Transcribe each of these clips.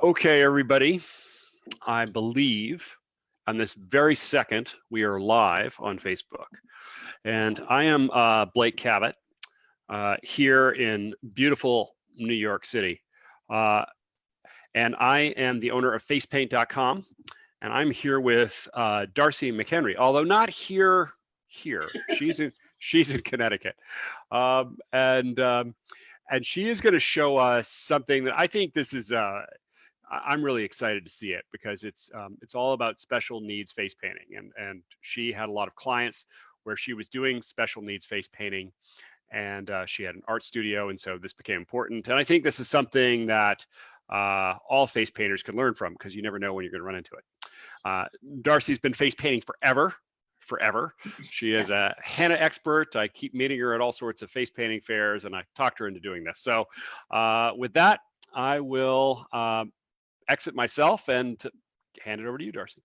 Okay, everybody, I believe on this very second, we are live on Facebook. And I am Blake Cabot here in beautiful New York City. And I am the owner of FacePaintcom. And I'm here with Darci Mchenry, although not here. She's in Connecticut. And she is going to show us something that I think this is I'm really excited to see it because it's all about special needs face painting, and she had a lot of clients where she was doing special needs face painting, and she had an art studio, and so this became important. And I think this is something that all face painters can learn from, because you never know when you're going to run into it. Darcy's been face painting forever. She is a henna expert. I keep meeting her at all sorts of face painting fairs, and I talked her into doing this. So with that, I will exit myself and hand it over to you, Darcy.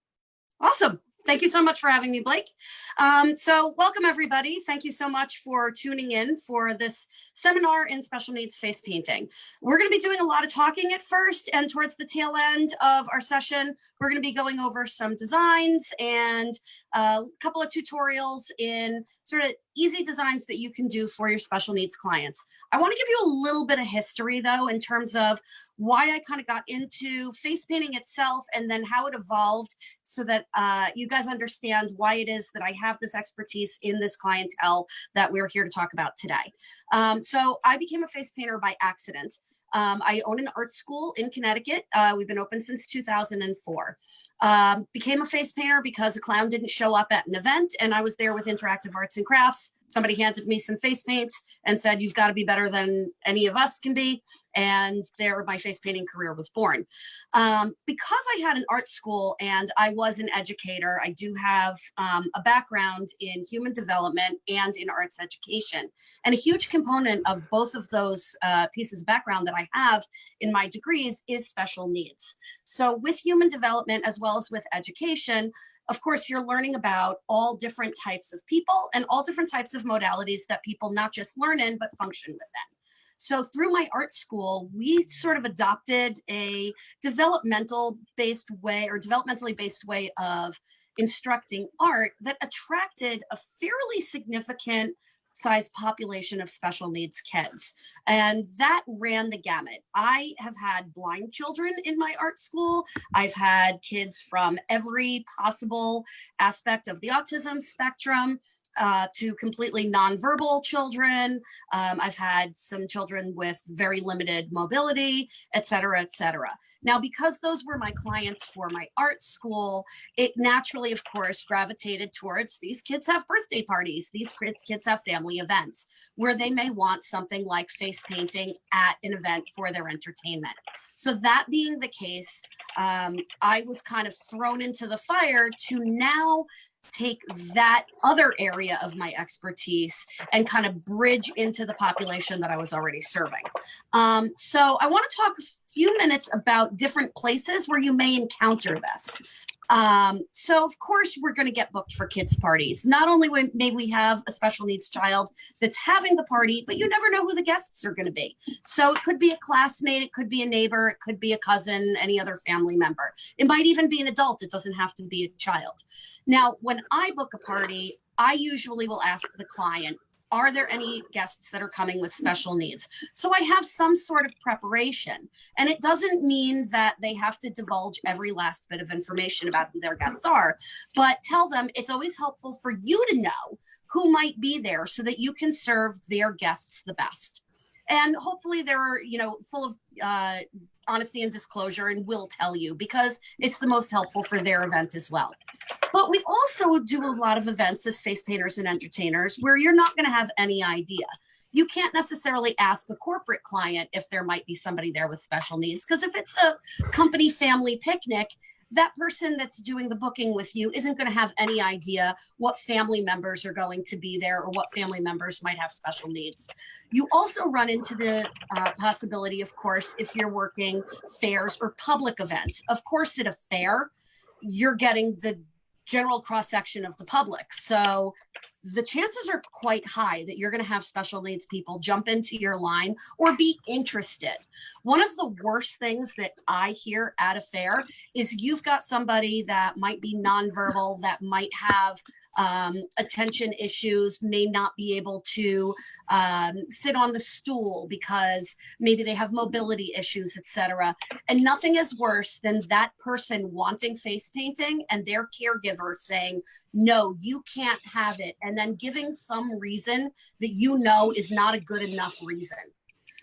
Awesome. Thank you so much for having me, Blake. So welcome, everybody. Thank you so much for tuning in for this seminar in special needs face painting. We're going to be doing a lot of talking at first, and towards the tail end of our session, we're going to be going over some designs and a couple of tutorials in sort of easy designs that you can do for your special needs clients. I want to give you a little bit of history, though, in terms of why I kind of got into face painting itself, and then how it evolved, so that you guys understand why it is that I have this expertise in this clientele that we're here to talk about today. So I became a face painter by accident. I own an art school in Connecticut. We've been open since 2004. Became a face painter because a clown didn't show up at an event, and I was there with interactive arts and crafts. Somebody handed me some face paints and said, "You've got to be better than any of us can be." And there my face painting career was born. Because I had an art school and I was an educator, I do have a background in human development and in arts education. And a huge component of both of those pieces of background that I have in my degrees is special needs. So with human development as well as with education, of course, you're learning about all different types of people and all different types of modalities that people not just learn in, but function within. So through my art school, we sort of adopted a developmentally based way of instructing art that attracted a fairly significant size population of special needs kids. And that ran the gamut. I have had blind children in my art school. I've had kids from every possible aspect of the autism spectrum, to completely nonverbal children. I've had some children with very limited mobility, et cetera, et cetera. Now, because those were my clients for my art school, it naturally, of course, gravitated towards these kids have birthday parties. These kids have family events where they may want something like face painting at an event for their entertainment. So that being the case, I was kind of thrown into the fire to now take that other area of my expertise and kind of bridge into the population that I was already serving. So I want to talk a few minutes about different places where you may encounter this. So of course, we're going to get booked for kids' parties. Not only may we have a special needs child that's having the party, but you never know who the guests are going to be. So it could be a classmate, it could be a neighbor, it could be a cousin, any other family member. It might even be an adult. It doesn't have to be a child. Now, when I book a party, I usually will ask the client, are there any guests that are coming with special needs? So I have some sort of preparation. And it doesn't mean that they have to divulge every last bit of information about who their guests are, but tell them it's always helpful for you to know who might be there so that you can serve their guests the best. And hopefully they're, full of honesty and disclosure and will tell you, because it's the most helpful for their event as well. But we also do a lot of events as face painters and entertainers where you're not going to have any idea. You can't necessarily ask a corporate client if there might be somebody there with special needs, because if it's a company family picnic, that person that's doing the booking with you isn't going to have any idea what family members are going to be there or what family members might have special needs. You also run into the possibility, of course, if you're working fairs or public events. Of course, at a fair, you're getting the general cross-section of the public. So the chances are quite high that you're going to have special needs people jump into your line or be interested. One of the worst things that I hear at a fair is you've got somebody that might be nonverbal, that might have attention issues, may not be able to sit on the stool because maybe they have mobility issues, etc. And nothing is worse than that person wanting face painting and their caregiver saying, no, you can't have it, and then giving some reason that you know is not a good enough reason.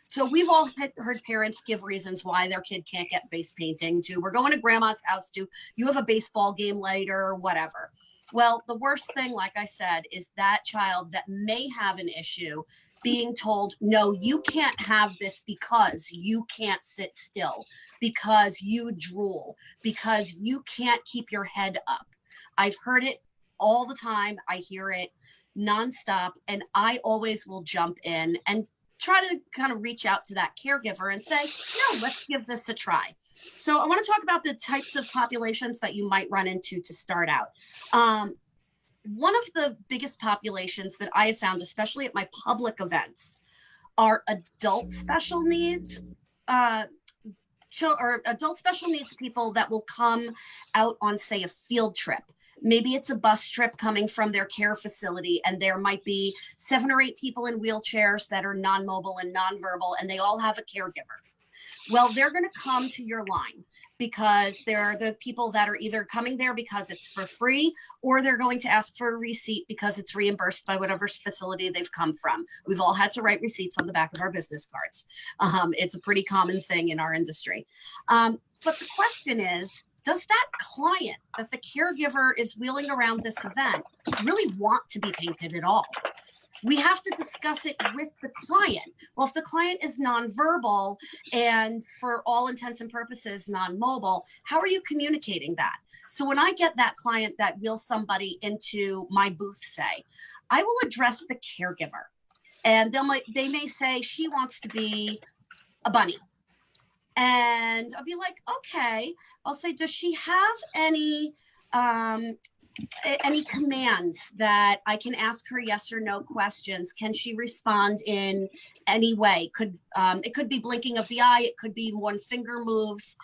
So we've all heard parents give reasons why their kid can't get face painting, to we're going to grandma's house, to you have a baseball game later, or whatever. Well, the worst thing, like I said, is that child that may have an issue being told, no, you can't have this because you can't sit still, because you drool, because you can't keep your head up. I've heard it all the time. I hear it nonstop, and I always will jump in and try to kind of reach out to that caregiver and say, no, let's give this a try. So I want to talk about the types of populations that you might run into to start out. One of the biggest populations that I have found, especially at my public events, are adult special needs, or adult special needs people that will come out on, say, a field trip. Maybe it's a bus trip coming from their care facility, and there might be 7 or 8 people in wheelchairs that are non-mobile and nonverbal, and they all have a caregiver. Well, they're going to come to your line because they're the people that are either coming there because it's for free, or they're going to ask for a receipt because it's reimbursed by whatever facility they've come from. We've all had to write receipts on the back of our business cards. It's a pretty common thing in our industry. But the question is, does that client that the caregiver is wheeling around this event really want to be painted at all? We have to discuss it with the client. Well, if the client is nonverbal and for all intents and purposes non-mobile, how are you communicating that? So when I get that client that wheels somebody into my booth, say, I will address the caregiver, and they may say she wants to be a bunny. And I'll be like, okay. I'll say, does she have any commands that I can ask her yes or no questions? Can she respond in any way? It could be blinking of the eye. It could be one finger moves.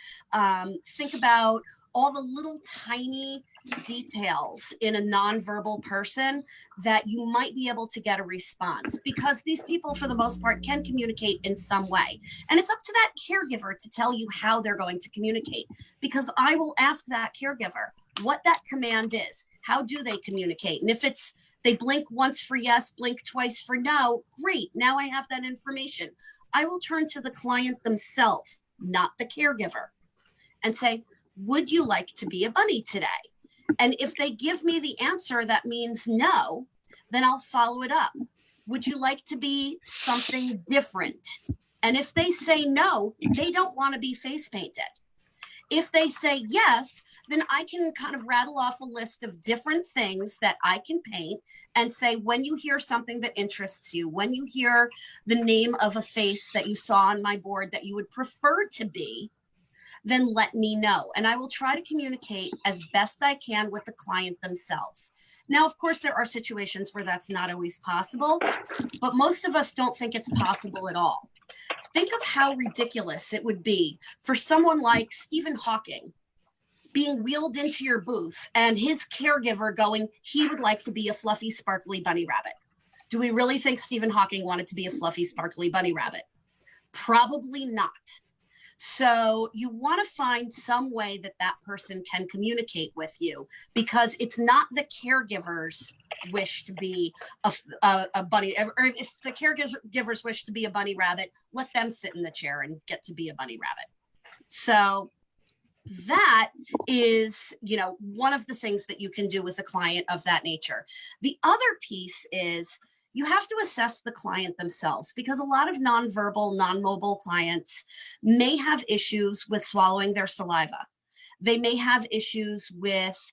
Think about all the little tiny details in a nonverbal person that you might be able to get a response, because these people, for the most part, can communicate in some way. And it's up to that caregiver to tell you how they're going to communicate, because I will ask that caregiver what that command is. How do they communicate? And if it's they blink once for yes, blink twice for no, great. Now I have that information. I will turn to the client themselves, not the caregiver, and say, would you like to be a bunny today? And if they give me the answer that means no, then I'll follow it up. Would you like to be something different? And if they say no, they don't want to be face painted. If they say yes, then I can kind of rattle off a list of different things that I can paint and say, when you hear something that interests you, when you hear the name of a face that you saw on my board that you would prefer to be, then let me know. And I will try to communicate as best I can with the client themselves. Now, of course, there are situations where that's not always possible, but most of us don't think it's possible at all. Think of how ridiculous it would be for someone like Stephen Hawking being wheeled into your booth and his caregiver going, he would like to be a fluffy, sparkly bunny rabbit. Do we really think Stephen Hawking wanted to be a fluffy, sparkly bunny rabbit? Probably not. So you want to find some way that that person can communicate with you, because it's not the caregiver's wish to be a bunny, or if the caregiver's wish to be a bunny rabbit, let them sit in the chair and get to be a bunny rabbit. So that is, one of the things that you can do with a client of that nature. The other piece is you have to assess the client themselves, because a lot of nonverbal, non-mobile clients may have issues with swallowing their saliva. They may have issues with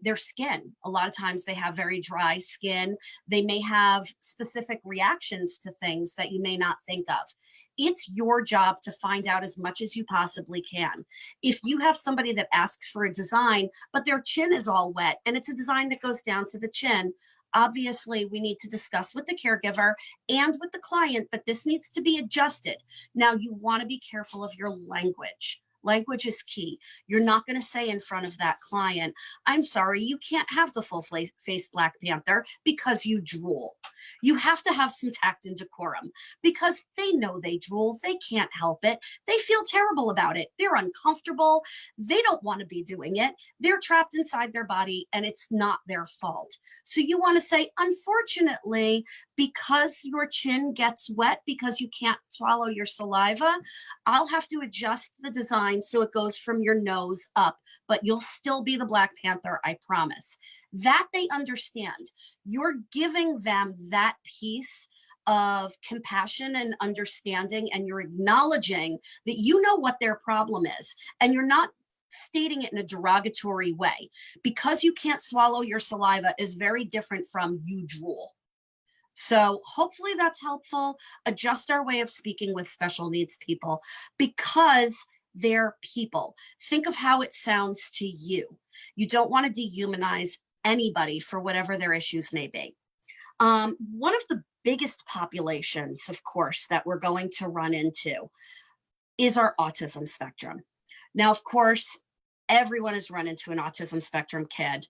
their skin. A lot of times they have very dry skin. They may have specific reactions to things that you may not think of. It's your job to find out as much as you possibly can. If you have somebody that asks for a design, but their chin is all wet and it's a design that goes down to the chin, obviously we need to discuss with the caregiver and with the client that this needs to be adjusted. Now, you want to be careful of your language. Language is key. You're not going to say in front of that client, I'm sorry, you can't have the full face Black Panther because you drool. You have to have some tact and decorum because they know they drool. They can't help it. They feel terrible about it. They're uncomfortable. They don't want to be doing it. They're trapped inside their body and it's not their fault. So you want to say, unfortunately, because your chin gets wet because you can't swallow your saliva, I'll have to adjust the design so it goes from your nose up, but you'll still be the Black Panther, I promise. That they understand. You're giving them that piece of compassion and understanding, and you're acknowledging that you know what their problem is, and you're not stating it in a derogatory way. Because you can't swallow your saliva is very different from you drool. So hopefully that's helpful. Adjust our way of speaking with special needs people because they're people. Think of how it sounds to you. You don't want to dehumanize anybody for whatever their issues may be. One of the biggest populations, of course, that we're going to run into is our autism spectrum. Now, of course, everyone has run into an autism spectrum kid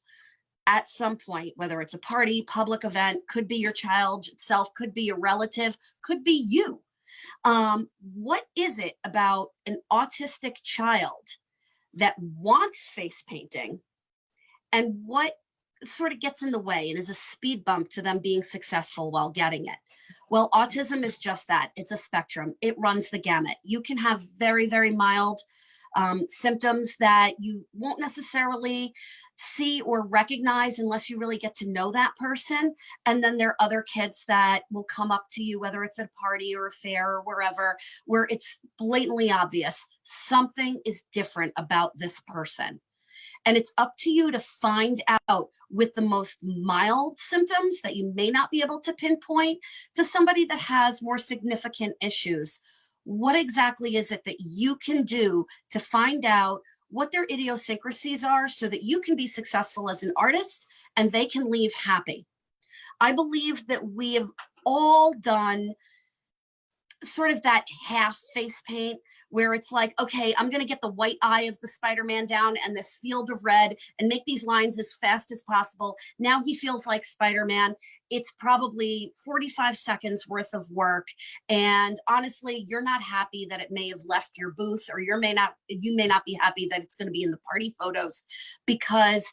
at some point, whether it's a party, public event, could be your child itself, could be a relative, could be you. What is it about an autistic child that wants face painting, and what sort of gets in the way and is a speed bump to them being successful while getting it? Well, autism is just that. It's a spectrum. It runs the gamut. You can have very, very mild symptoms that you won't necessarily see or recognize unless you really get to know that person. And then there are other kids that will come up to you, whether it's at a party or a fair or wherever, where it's blatantly obvious something is different about this person. And it's up to you to find out, with the most mild symptoms that you may not be able to pinpoint, to somebody that has more significant issues. What exactly is it that you can do to find out what their idiosyncrasies are so that you can be successful as an artist and they can leave happy? I believe that we have all done sort of that half face paint where it's like, okay, I'm going to get the white eye of the Spider-Man down and this field of red and make these lines as fast as possible. Now he feels like Spider-Man. It's probably 45 seconds worth of work. And honestly, you're not happy that it may have left your booth, or you may not be happy that it's going to be in the party photos, because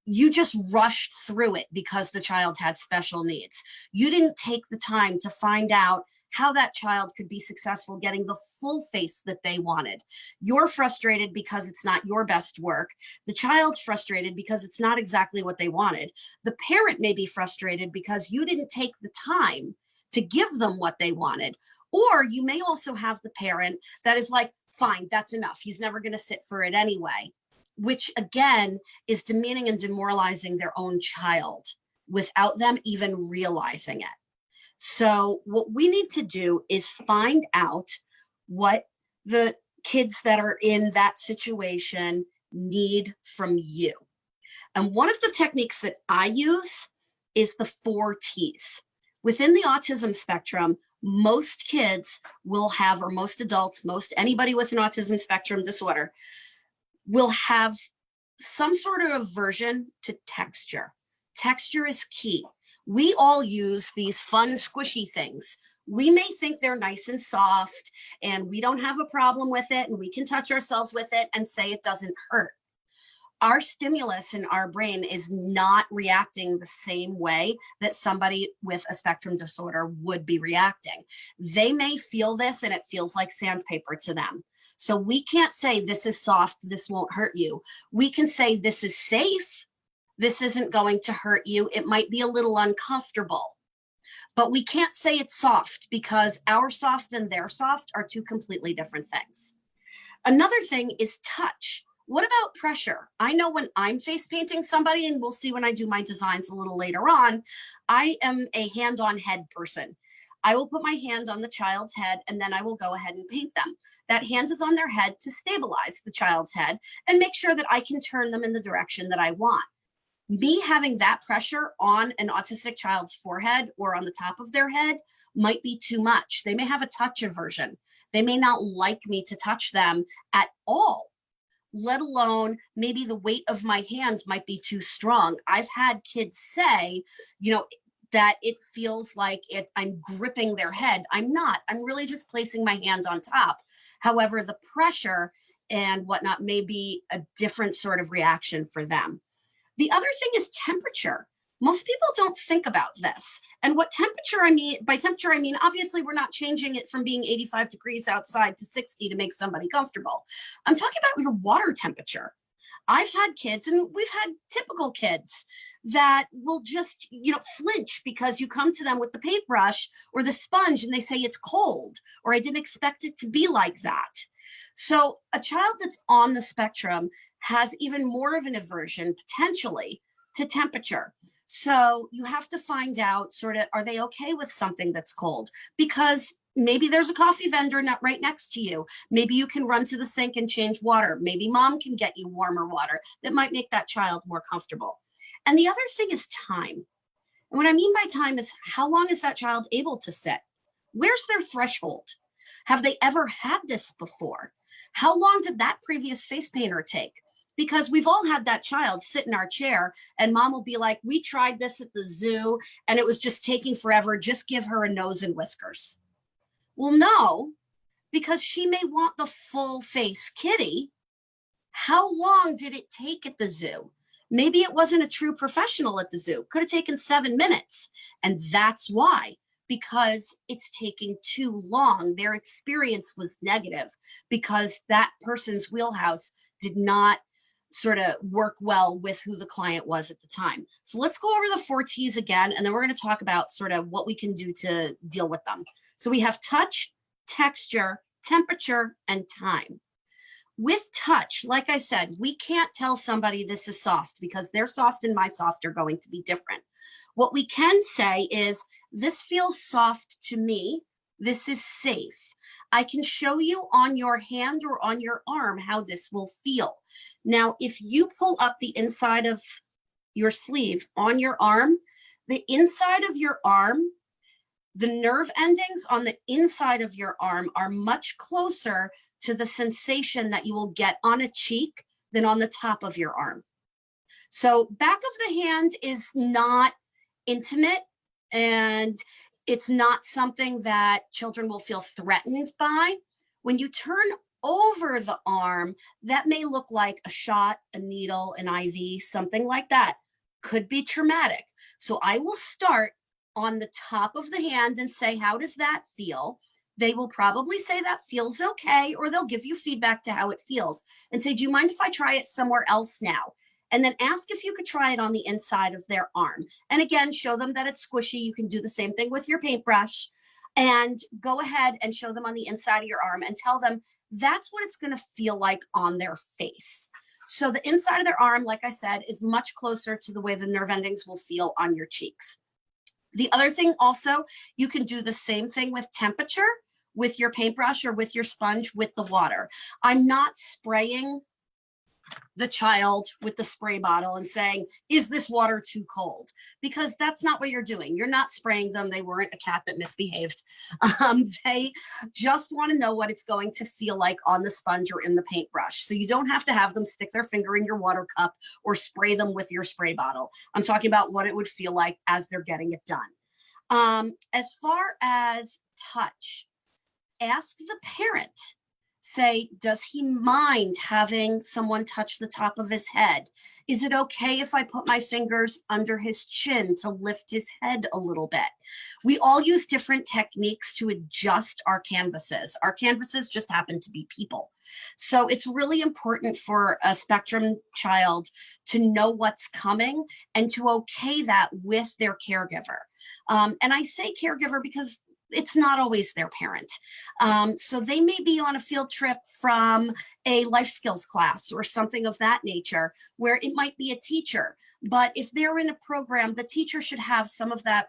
you just rushed through it because the child had special needs. You didn't take the time to find out how that child could be successful getting the full face that they wanted. You're frustrated because it's not your best work. The child's frustrated because it's not exactly what they wanted. The parent may be frustrated because you didn't take the time to give them what they wanted. Or you may also have the parent that is like, fine, that's enough. He's never going to sit for it anyway, which again is demeaning and demoralizing their own child without them even realizing it. So what we need to do is find out what the kids that are in that situation need from you. And one of the techniques that I use is the 4 T's. Within the autism spectrum, most kids will have, or most adults, most anybody with an autism spectrum disorder will have some sort of aversion to texture. Texture is key. We all use these fun, squishy things. We may think they're nice and soft and we don't have a problem with it and we can touch ourselves with it and say it doesn't hurt. Our stimulus in our brain is not reacting the same way that somebody with a spectrum disorder would be reacting. They may feel this and it feels like sandpaper to them. So we can't say this is soft, this won't hurt you. We can say this is safe. This isn't going to hurt you. It might be a little uncomfortable, but we can't say it's soft because our soft and their soft are 2 completely different things. Another thing is touch. What about pressure? I know when I'm face painting somebody, and we'll see when I do my designs a little later on, I am a hand-on head person. I will put my hand on the child's head and then I will go ahead and paint them. That hand is on their head to stabilize the child's head and make sure that I can turn them in the direction that I want. Me having that pressure on an autistic child's forehead or on the top of their head might be too much. They may have a touch aversion. They may not like me to touch them at all, let alone maybe the weight of my hands might be too strong. I've had kids say, that it feels like I'm gripping their head. I'm not. I'm really just placing my hands on top. However, the pressure and whatnot may be a different sort of reaction for them. The other thing is temperature. Most people don't think about this. And what temperature I mean, by temperature, I mean, obviously we're not changing it from being 85 degrees outside to 60 to make somebody comfortable. I'm talking about your water temperature. I've had kids, and we've had typical kids that will just, flinch because you come to them with the paintbrush or the sponge and they say it's cold, or I didn't expect it to be like that. So a child that's on the spectrum has even more of an aversion potentially to temperature. So you have to find out are they okay with something that's cold? Because maybe there's a coffee vendor not right next to you. Maybe you can run to the sink and change water. Maybe mom can get you warmer water that might make that child more comfortable. And the other thing is time. And what I mean by time is how long is that child able to sit? Where's their threshold? Have they ever had this before? How long did that previous face painter take? Because we've all had that child sit in our chair and mom will be like, we tried this at the zoo and it was just taking forever. Just give her a nose and whiskers. Well, no, because she may want the full face kitty. How long did it take at the zoo? Maybe it wasn't a true professional at the zoo. Could have taken 7 minutes. And that's why, because it's taking too long. Their experience was negative because that person's wheelhouse did not sort of work well with who the client was at the time. So let's go over the 4 T's again, and then we're going to talk about sort of what we can do to deal with them. So we have touch, texture, temperature, and time. With touch, like I said, we can't tell somebody this is soft because their soft and my soft are going to be different. What we can say is, this feels soft to me. This is safe. I can show you on your hand or on your arm how this will feel. Now, if you pull up the inside of your sleeve on your arm, the inside of your arm, the nerve endings on the inside of your arm are much closer to the sensation that you will get on a cheek than on the top of your arm. So back of the hand is not intimate, and it's not something that children will feel threatened by. When you turn over the arm, that may look like a shot, a needle, an IV, something like that. Could be traumatic. So I will start on the top of the hand and say, how does that feel? They will probably say that feels okay, or they'll give you feedback to how it feels and say, do you mind if I try it somewhere else now? And then ask if you could try it on the inside of their arm. And again, show them that it's squishy. You can do the same thing with your paintbrush, and go ahead and show them on the inside of your arm and tell them that's what it's going to feel like on their face. So the inside of their arm, like I said, is much closer to the way the nerve endings will feel on your cheeks. The other thing also, you can do the same thing with temperature with your paintbrush or with your sponge with the water. I'm not spraying the child with the spray bottle and saying, is this water too cold? Because that's not what you're doing. You're not spraying them. They weren't a cat that misbehaved. They just want to know what it's going to feel like on the sponge or in the paintbrush. So you don't have to have them stick their finger in your water cup or spray them with your spray bottle. I'm talking about what it would feel like as they're getting it done. As far as touch, ask the parent. Say, does he mind having someone touch the top of his head? Is it okay if I put my fingers under his chin to lift his head a little bit? We all use different techniques to adjust our canvases. Our canvases just happen to be people. So it's really important for a spectrum child to know what's coming and to okay that with their caregiver. And I say caregiver because it's not always their parent. So they may be on a field trip from a life skills class or something of that nature, where it might be a teacher. But if they're in a program, the teacher should have some of that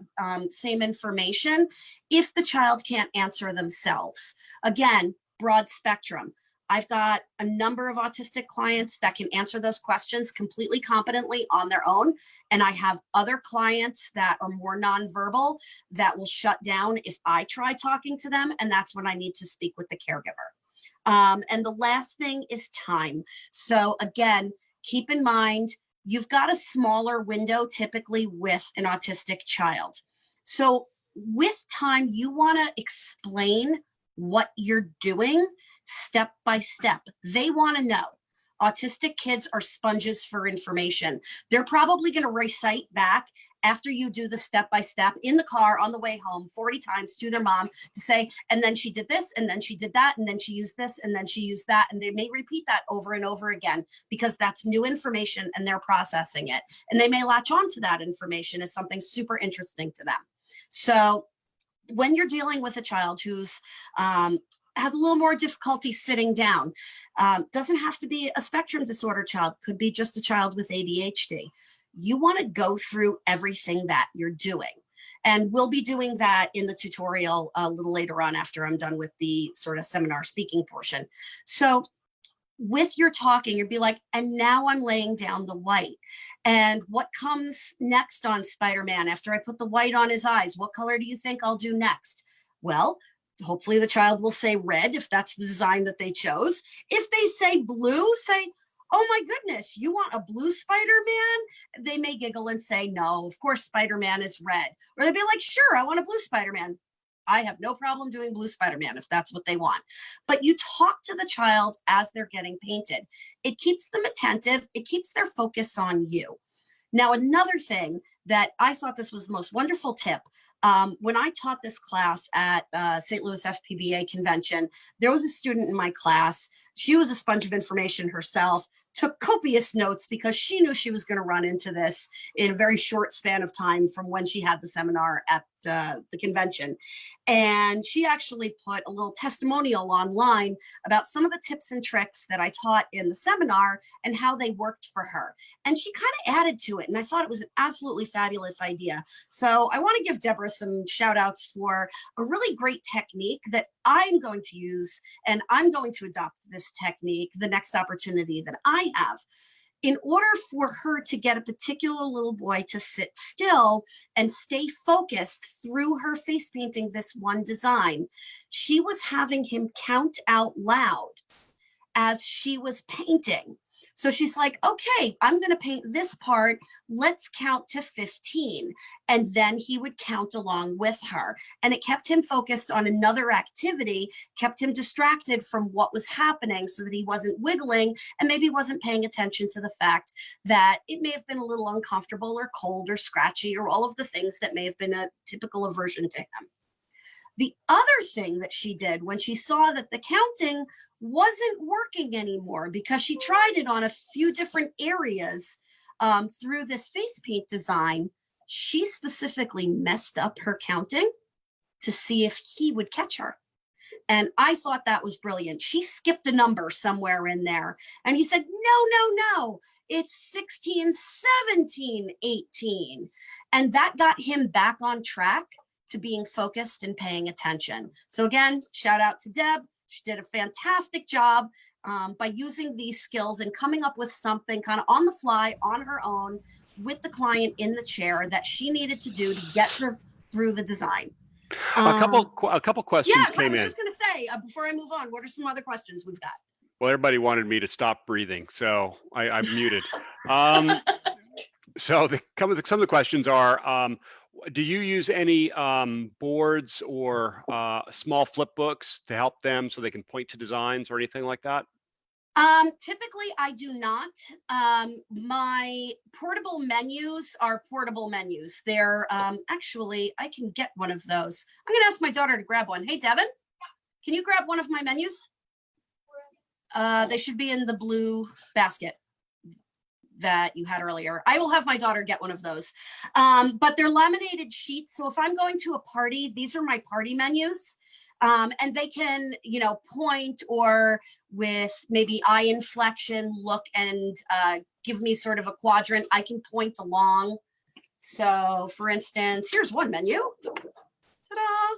same information if the child can't answer themselves. Again, broad spectrum. I've got a number of autistic clients that can answer those questions completely competently on their own. And I have other clients that are more nonverbal that will shut down if I try talking to them. And that's when I need to speak with the caregiver. And the last thing is time. So again, keep in mind, you've got a smaller window typically with an autistic child. So with time, you want to explain what you're doing step by step. They want to know. Autistic kids are sponges for information. They're probably going to recite back after you do the step by step in the car on the way home 40 times to their mom to say, and then she did this, and then she did that, and then she used this, and then she used that. And they may repeat that over and over again because that's new information and they're processing it. And they may latch on to that information as something super interesting to them. So when you're dealing with a child who's has a little more difficulty sitting down, doesn't have to be a spectrum disorder child, could be just a child with ADHD. You want to go through everything that you're doing. And we'll be doing that in the tutorial a little later on after I'm done with the sort of seminar speaking portion. So with your talking, you'd be like, and now I'm laying down the white. And what comes next on Spider-Man after I put the white on his eyes? What color do you think I'll do next? Well, hopefully the child will say red if that's the design that they chose. If they say blue, say, oh my goodness, you want a blue Spider-Man? They may giggle and say, no, of course Spider-Man is red. Or they'd be like, sure, I want a blue Spider-Man. I have no problem doing blue Spider-Man if that's what they want. But you talk to the child as they're getting painted. It keeps them attentive. It keeps their focus on you. Now, another thing that I thought this was the most wonderful tip, when I taught this class at St. Louis FPBA convention, there was a student in my class. She was a sponge of information herself, took copious notes because she knew she was going to run into this in a very short span of time from when she had the seminar at the convention. And she actually put a little testimonial online about some of the tips and tricks that I taught in the seminar and how they worked for her. And she kind of added to it. And I thought it was an absolutely fabulous idea. So I want to give Deborah some shout outs for a really great technique that I'm going to use, and I'm going to adopt this technique the next opportunity that I have. In order for her to get a particular little boy to sit still and stay focused through her face painting this one design, she was having him count out loud as she was painting. So she's like, okay, I'm going to paint this part. Let's count to 15. And then he would count along with her. And it kept him focused on another activity, kept him distracted from what was happening so that he wasn't wiggling and maybe wasn't paying attention to the fact that it may have been a little uncomfortable or cold or scratchy or all of the things that may have been a typical aversion to him. The other thing that she did when she saw that the counting wasn't working anymore, because she tried it on a few different areas through this face paint design, she specifically messed up her counting to see if he would catch her. And I thought that was brilliant. She skipped a number somewhere in there. And he said, no, it's 16, 17, 18. And that got him back on track to being focused and paying attention. So again, shout out to Deb. She did a fantastic job by using these skills and coming up with something kind of on the fly, on her own, with the client in the chair that she needed to do to get through the design. A couple questions came in. I was just going to say, before I move on, what are some other questions we've got? Well, everybody wanted me to stop breathing, so I'm muted. So some of the questions are, do you use any boards or small flip books to help them so they can point to designs or anything like that? Typically, I do not. My portable menus are portable menus. They're actually, I can get one of those. I'm going to ask my daughter to grab one. Hey, Devin, can you grab one of my menus? They should be in the blue basket that you had earlier. I will have my daughter get one of those. But they're laminated sheets. So if I'm going to a party, these are my party menus. And they can, point or with maybe eye inflection, look and give me sort of a quadrant. I can point along. So for instance, here's one menu. Ta-da!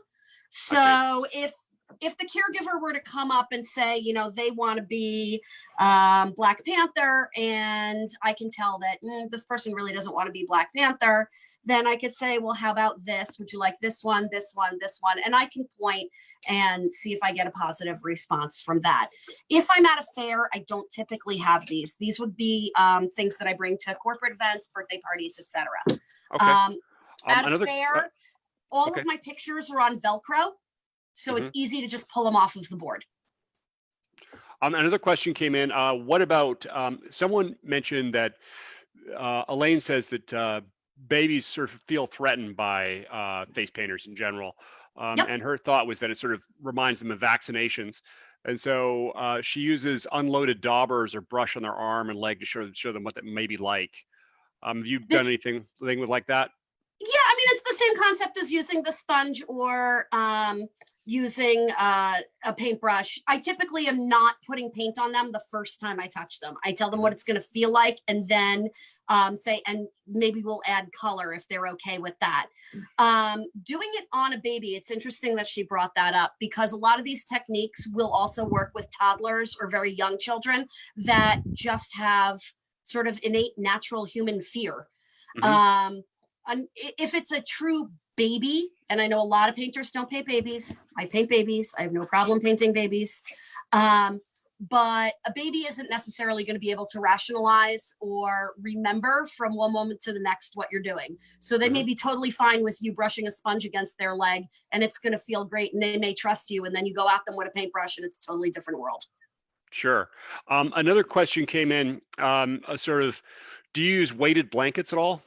So if if the caregiver were to come up and say, you know, they want to be Black Panther, and I can tell that this person really doesn't want to be Black Panther, then I could say, well, how about this? Would you like this one, this one, this one? And I can point and see if I get a positive response from that. If I'm at a fair, I don't typically have these. These would be things that I bring to corporate events, birthday parties, etc. Okay. At a fair, all of my pictures are on Velcro, so it's easy to just pull them off of the board. Another question came in. What about, someone mentioned that Elaine says that babies sort of feel threatened by face painters in general. And her thought was that it sort of reminds them of vaccinations. And so she uses unloaded daubers or brush on their arm and leg to show them what that may be like. Have you done anything with like that? Yeah, I mean, it's the same concept as using the sponge or using a paintbrush. I typically am not putting paint on them the first time I touch them. I tell them what it's going to feel like, and then say, and maybe we'll add color if they're okay with that. Doing it on a baby, it's interesting that she brought that up, because a lot of these techniques will also work with toddlers or very young children that just have sort of innate natural human fear. And if it's a true baby, and I know a lot of painters don't paint babies. I paint babies. I have no problem painting babies. But a baby isn't necessarily going to be able to rationalize or remember from one moment to the next what you're doing. So they may be totally fine with you brushing a sponge against their leg, and it's going to feel great, and they may trust you. And then you go at them with a paintbrush, and it's a totally different world. Sure. Another question came in, do you use weighted blankets at all?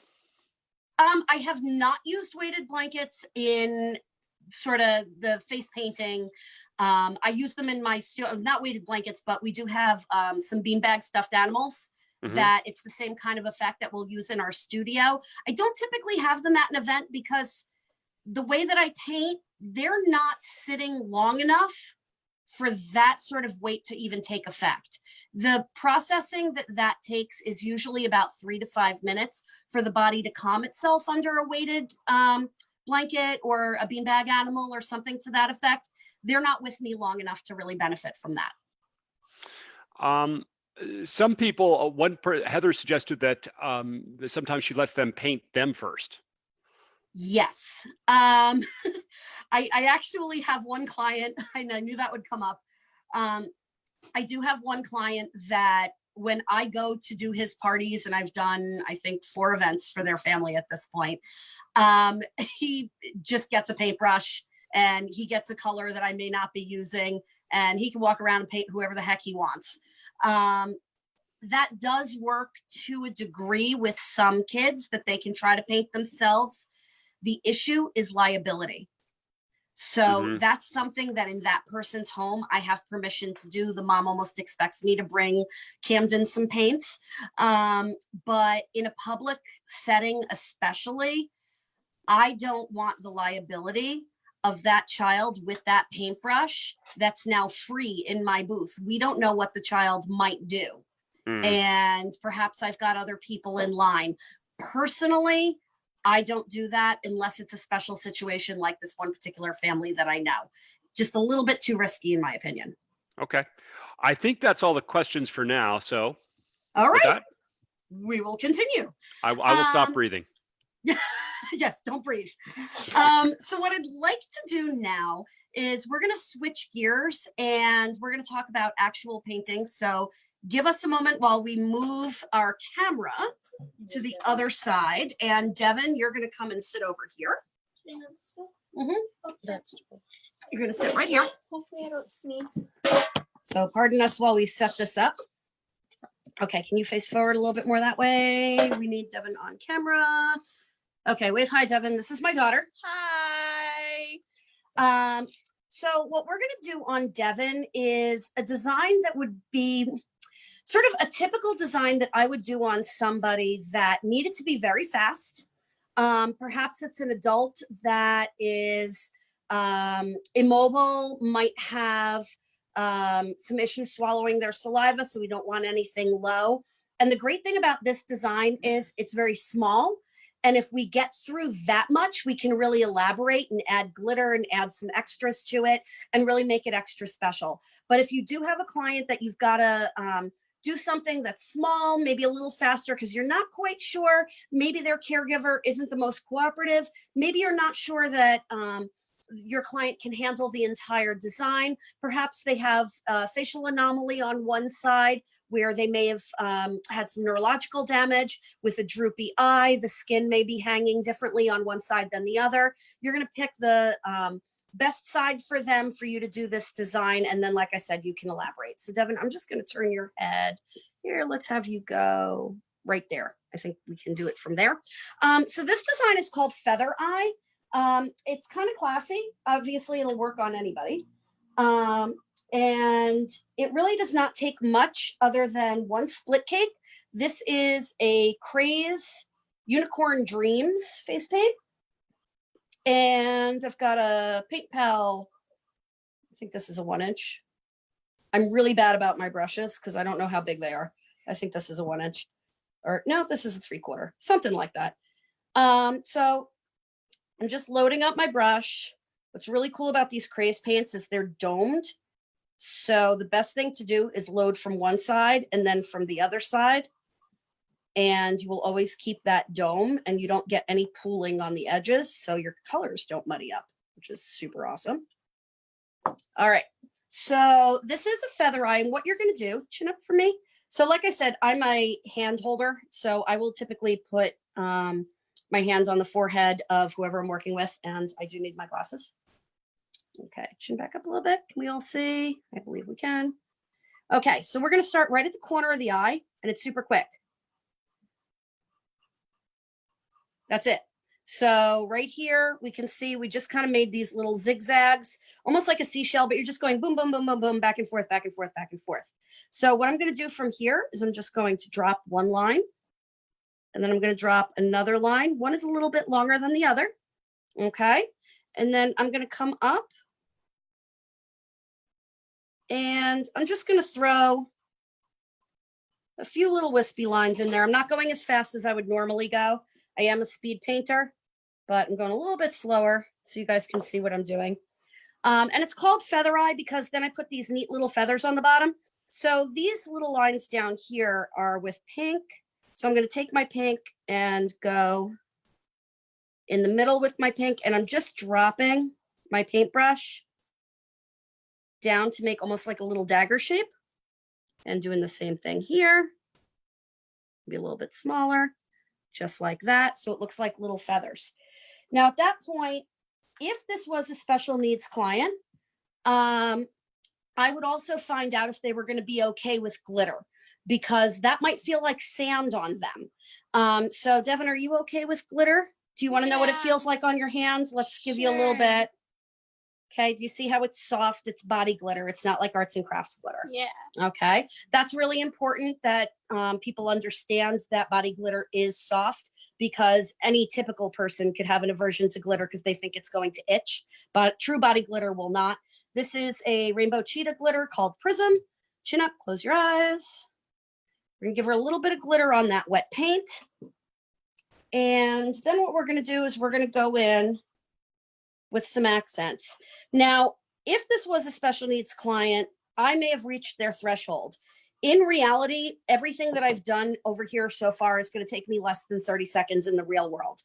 I have not used weighted blankets in sort of the face painting. I use them in my studio, not weighted blankets, but we do have some beanbag stuffed animals that it's the same kind of effect that we'll use in our studio. I don't typically have them at an event because the way that I paint, they're not sitting long enough for that sort of weight to even take effect. The processing that takes is usually about 3 to 5 minutes for the body to calm itself under a weighted blanket or a beanbag animal or something to that effect. They're not with me long enough to really benefit from that. Some people, Heather suggested that sometimes she lets them paint them first. Yes. I actually have one client, and I knew that would come up. I do have one client that when I go to do his parties, and I've done, I think, 4 events for their family at this point, he just gets a paintbrush and he gets a color that I may not be using, and he can walk around and paint whoever the heck he wants. That does work to a degree with some kids, that they can try to paint themselves. The issue is liability. So that's something that in that person's home, I have permission to do. The mom almost expects me to bring Camden some paints. But in a public setting, especially, I don't want the liability of that child with that paintbrush that's now free in my booth. We don't know what the child might do. And perhaps I've got other people in line. Personally, I don't do that unless it's a special situation like this one particular family that I know. Just a little bit too risky, in my opinion. Okay. I think that's all the questions for now. So, all right, we will continue. I will stop breathing. Yes, don't breathe. So what I'd like to do now is we're going to switch gears and we're going to talk about actual painting. So give us a moment while we move our camera to the other side. And Devin, you're going to come and sit over here. You're going to sit right here. Hopefully I don't sneeze. So pardon us while we set this up. Okay, can you face forward a little bit more that way? We need Devin on camera. Okay, wave hi, Devin. This is my daughter. Hi. So what we're going to do on Devin is a design that would be sort of a typical design that I would do on somebody that needed to be very fast. Perhaps it's an adult that is immobile, might have some issues swallowing their saliva, so we don't want anything low. And the great thing about this design is it's very small And if we get through that much, we can really elaborate and add glitter and add some extras to it and really make it extra special. But if you do have a client that you've got to do something that's small, maybe a little faster because you're not quite sure, maybe their caregiver isn't the most cooperative, maybe you're not sure that your client can handle the entire design. Perhaps they have a facial anomaly on one side where they may have had some neurological damage with a droopy eye. The skin may be hanging differently on one side than the other. You're going to pick the best side for them for you to do this design. And then, like I said, you can elaborate. So Devin, I'm just going to turn your head here. Let's have you go right there. I think we can do it from there. So this design is called Feather Eye. It's kind of classy. Obviously, it'll work on anybody. And it really does not take much other than one split cake. This is a Craze Unicorn Dreams face paint. And I've got a Paint Pal. I think this is a 1-inch. I'm really bad about my brushes because I don't know how big they are. I think this is a 1-inch. Or no, this is a 3/4, something like that. So I'm just loading up my brush. What's really cool about these Craze paints is they're domed. So the best thing to do is load from one side and then from the other side. And you will always keep that dome and you don't get any pooling on the edges. So your colors don't muddy up, which is super awesome. All right. So this is a Feather Eye. And what you're going to do, chin up for me. So like I said, I'm a hand holder. So I will typically put my hands on the forehead of whoever I'm working with. And I do need my glasses. Okay, chin back up a little bit. Can we all see? I believe we can. Okay, so we're going to start right at the corner of the eye, and it's super quick. That's it. So right here, we can see we just kind of made these little zigzags, almost like a seashell, but you're just going boom, boom, boom, boom, boom, back and forth, back and forth, back and forth. So what I'm going to do from here is I'm just going to drop one line. And then I'm going to drop another line. One is a little bit longer than the other. Okay. And then I'm going to come up. And I'm just going to throw a few little wispy lines in there. I'm not going as fast as I would normally go. I am a speed painter, but I'm going a little bit slower so you guys can see what I'm doing. And it's called Feather Eye because then I put these neat little feathers on the bottom. So these little lines down here are with pink. So I'm going to take my pink and go in the middle with my pink, and I'm just dropping my paintbrush down to make almost like a little dagger shape, and doing the same thing here. Be a little bit smaller, just like that. So it looks like little feathers. Now at that point, if this was a special needs client, I would also find out if they were going to be okay with glitter, because that might feel like sand on them. So Devin, are you okay with glitter? Do you want to know what it feels like on your hands? Let's give you a little bit. Okay, do you see how it's soft? It's body glitter. It's not like arts and crafts glitter. Yeah. Okay, that's really important that people understand that body glitter is soft, because any typical person could have an aversion to glitter because they think it's going to itch, but true body glitter will not. This is a rainbow cheetah glitter called Prism. Chin up, close your eyes. We're gonna give her a little bit of glitter on that wet paint. And then what we're gonna do is we're gonna go in with some accents. Now, if this was a special needs client, I may have reached their threshold. In reality, everything that I've done over here so far is going to take me less than 30 seconds in the real world.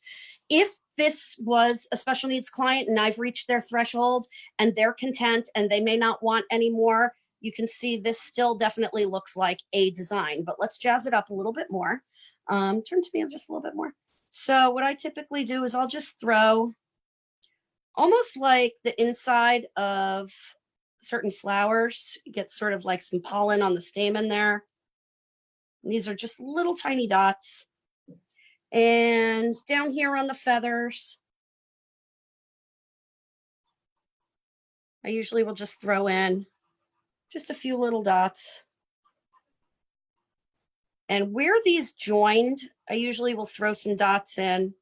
If this was a special needs client and I've reached their threshold and they're content and they may not want any more, you can see this still definitely looks like a design, but let's jazz it up a little bit more. Turn to me just a little bit more. So what I typically do is I'll just throw almost like the inside of certain flowers. You get sort of like some pollen on the stamen there. And these are just little tiny dots. And down here on the feathers, I usually will just throw in just a few little dots. And where these joined, I usually will throw some dots in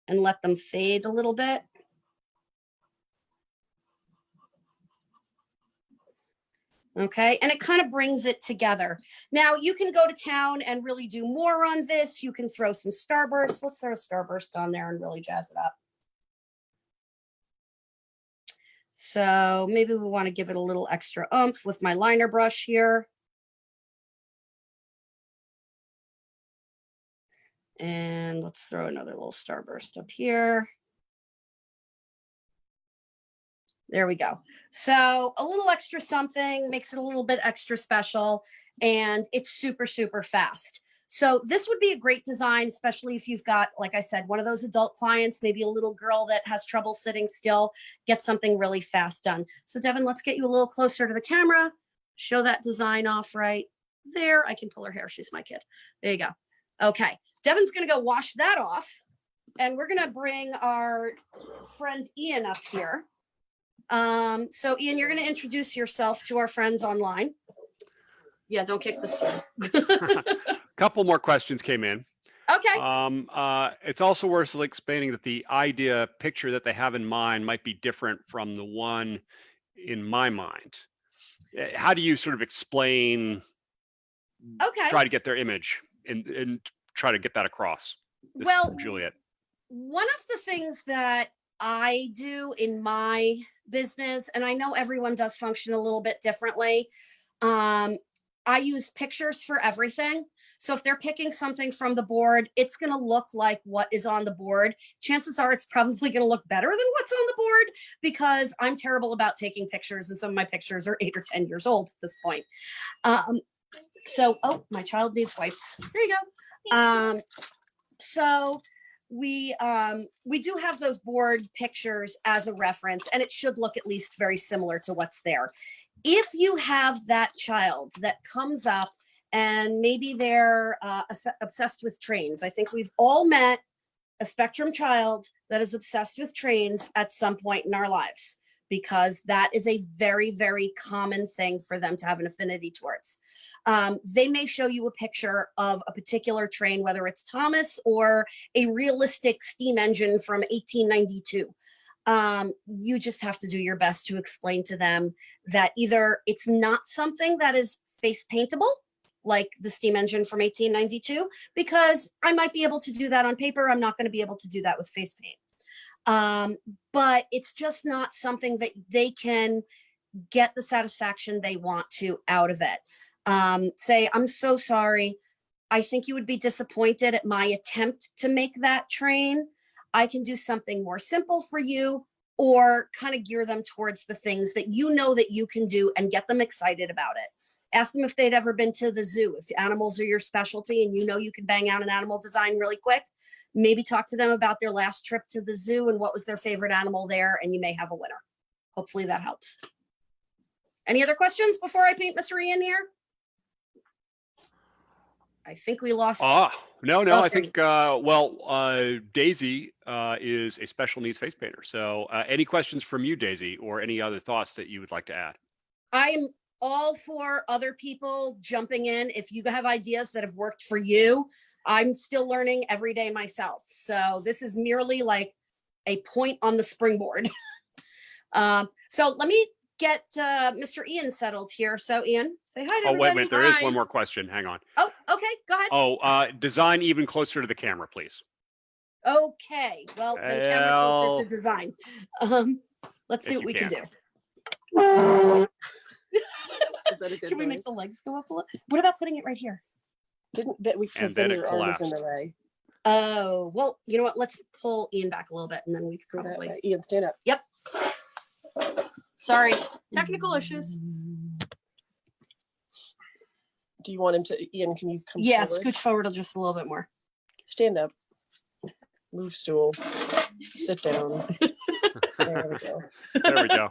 and let them fade a little bit. Okay, and it kind of brings it together. Now you can go to town and really do more on this. You can throw some starburst. Let's throw a starburst on there and really jazz it up. So maybe we want to give it a little extra oomph with my liner brush here. And let's throw another little starburst up here. There we go. So a little extra something makes it a little bit extra special, and it's super, super fast. So this would be a great design, especially if you've got, like I said, one of those adult clients, maybe a little girl that has trouble sitting still, get something really fast done. So Devin, let's get you a little closer to the camera. Show that design off right there. I can pull her hair. She's my kid. There you go. Okay. Devin's going to go wash that off, and we're going to bring our friend Ian up here. So Ian, you're going to introduce yourself to our friends online. Yeah, don't kick the stool. Couple more questions came in. Okay. It's also worth explaining that the idea picture that they have in mind might be different from the one in my mind. How do you sort of explain, try to get their image and try to get that across? Well, Juliet. One of the things that I do in my business, and I know everyone does function a little bit differently, I use pictures for everything. So if they're picking something from the board, it's going to look like what is on the board. Chances are it's probably going to look better than what's on the board, because I'm terrible about taking pictures, and some of my pictures are 8 or 10 years old at this point. So, oh, my child needs wipes. Here you go. So we do have those board pictures as a reference, and it should look at least very similar to what's there. If you have that child that comes up and maybe they're obsessed with trains, I think we've all met a spectrum child that is obsessed with trains at some point in our lives, because that is a very, very common thing for them to have an affinity towards. They may show you a picture of a particular train, whether it's Thomas or a realistic steam engine from 1892. You just have to do your best to explain to them that either it's not something that is face paintable, like the steam engine from 1892, because I might be able to do that on paper. I'm not going to be able to do that with face paint. But it's just not something that they can get the satisfaction they want to out of it. Say, I'm so sorry. I think you would be disappointed at my attempt to make that train. I can do something more simple for you, or kind of gear them towards the things that you know that you can do and get them excited about it. Ask them if they'd ever been to the zoo. If animals are your specialty and you know you can bang out an animal design really quick, maybe talk to them about their last trip to the zoo and what was their favorite animal there, and you may have a winner. Hopefully that helps. Any other questions before I paint Mr. Ian here? I think we lost. No, okay. I think, Daisy is a special needs face painter. So any questions from you, Daisy, or any other thoughts that you would like to add? I'm all for other people jumping in. If you have ideas that have worked for you, I'm still learning every day myself. So this is merely like a point on the springboard. So let me get Mr. Ian settled here. So Ian, say hi to everybody. Wait, there is one more question. Hang on. Oh, okay, go ahead. Design even closer to the camera, please. Okay, well, then camera closer to design. Let's see what we can do. Is that a good Can we make the legs go up a little? What about putting it right here? Because then your arm is in the way. Oh, well, you know what? Let's pull Ian back a little bit, and then we could probably. Ian, stand up. Yep. Sorry, technical issues. Do you want him to, Ian, can you come forward? Scooch forward just a little bit more. Stand up. Move stool. Sit down. There we go. There we go.